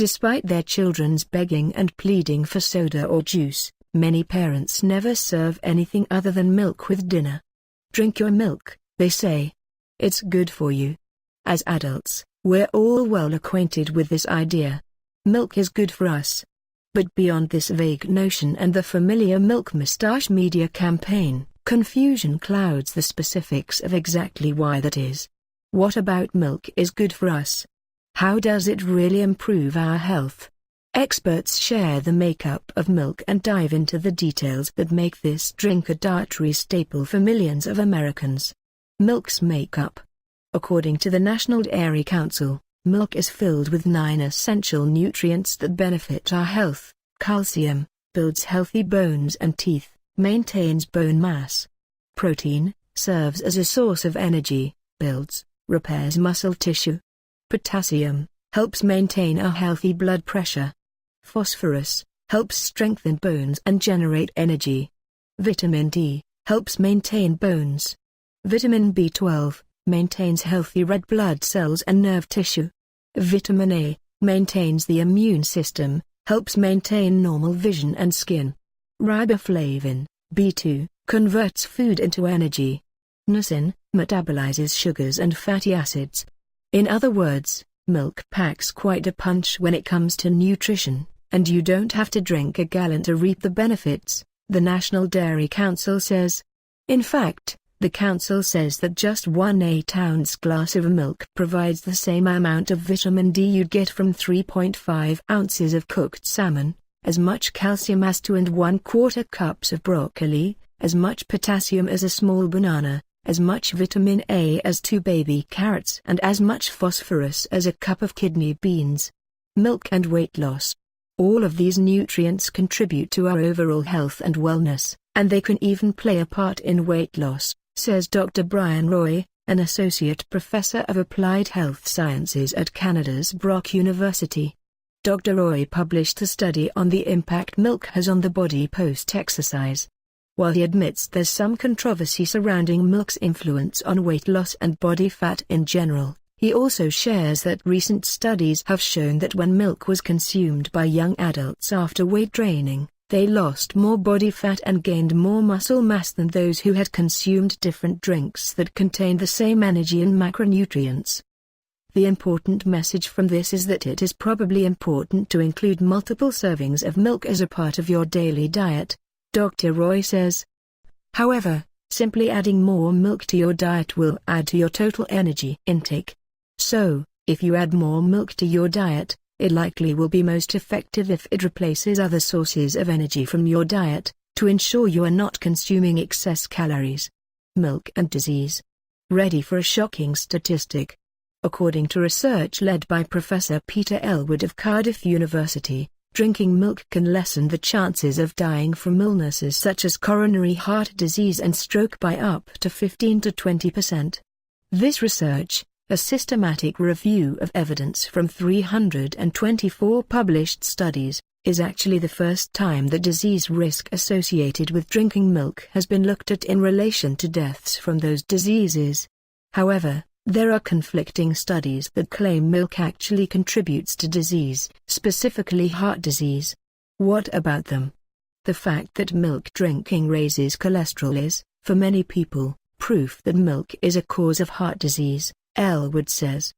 Despite their children's begging and pleading for soda or juice, many parents never serve anything other than milk with dinner. "Drink your milk," they say. "It's good for you." As adults, we're all well acquainted with this idea. Milk is good for us. But beyond this vague notion and the familiar milk mustache media campaign, confusion clouds the specifics of exactly why that is. What about milk is good for us? How does it really improve our health? Experts share the makeup of milk and dive into the details that make this drink a dietary staple for millions of Americans. Milk's makeup. According to the National Dairy Council, milk is filled with 9 essential nutrients that benefit our health. Calcium, builds healthy bones and teeth, maintains bone mass. Protein, serves as a source of energy, builds, repairs muscle tissue. Potassium, helps maintain a healthy blood pressure. Phosphorus, helps strengthen bones and generate energy. Vitamin D, helps maintain bones. Vitamin B12, maintains healthy red blood cells and nerve tissue. Vitamin A, maintains the immune system, helps maintain normal vision and skin. Riboflavin, B2, converts food into energy. Niacin, metabolizes sugars and fatty acids. In other words, milk packs quite a punch when it comes to nutrition, and you don't have to drink a gallon to reap the benefits, the National Dairy Council says. In fact, the council says that just 1 8-ounce glass of milk provides the same amount of vitamin D you'd get from 3.5 ounces of cooked salmon, as much calcium as 2 1/4 cups of broccoli, as much potassium as a small banana, as much vitamin A as 2 baby carrots, and as much phosphorus as a cup of kidney beans. Milk and weight loss. All of these nutrients contribute to our overall health and wellness, and they can even play a part in weight loss, says Dr. Brian Roy, an associate professor of applied health sciences at Canada's Brock University. Dr. Roy published a study on the impact milk has on the body post-exercise. While he admits there's some controversy surrounding milk's influence on weight loss and body fat in general, he also shares that recent studies have shown that when milk was consumed by young adults after weight training, they lost more body fat and gained more muscle mass than those who had consumed different drinks that contained the same energy and macronutrients. The important message from this is that it is probably important to include multiple servings of milk as a part of your daily diet, Dr. Roy says. However, simply adding more milk to your diet will add to your total energy intake. So, if you add more milk to your diet, it likely will be most effective if it replaces other sources of energy from your diet, to ensure you are not consuming excess calories. Milk and disease. Ready for a shocking statistic? According to research led by Professor Peter Elwood of Cardiff University, drinking milk can lessen the chances of dying from illnesses such as coronary heart disease and stroke by up to 15 to 20%. This research, a systematic review of evidence from 324 published studies, is actually the first time that disease risk associated with drinking milk has been looked at in relation to deaths from those diseases. However, there are conflicting studies that claim milk actually contributes to disease, specifically heart disease. What about them? The fact that milk drinking raises cholesterol is, for many people, proof that milk is a cause of heart disease, Elwood says.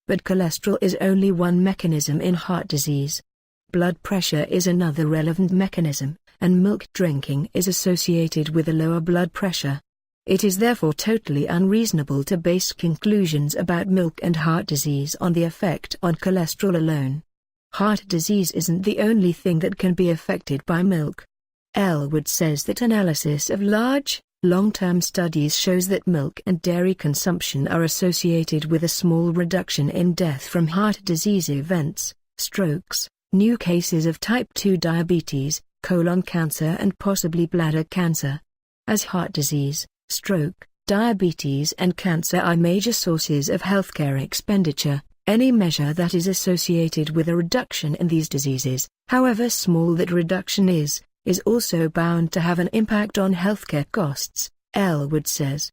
But cholesterol is only one mechanism in heart disease. Blood pressure is another relevant mechanism, and milk drinking is associated with a lower blood pressure. It is therefore totally unreasonable to base conclusions about milk and heart disease on the effect on cholesterol alone. Heart disease isn't the only thing that can be affected by milk. Elwood says that analysis of large, long-term studies shows that milk and dairy consumption are associated with a small reduction in death from heart disease events, strokes, new cases of type 2 diabetes, colon cancer and possibly bladder cancer. As heart disease, stroke, diabetes and cancer are major sources of healthcare expenditure, any measure that is associated with a reduction in these diseases, however small that reduction is also bound to have an impact on healthcare costs, Elwood says.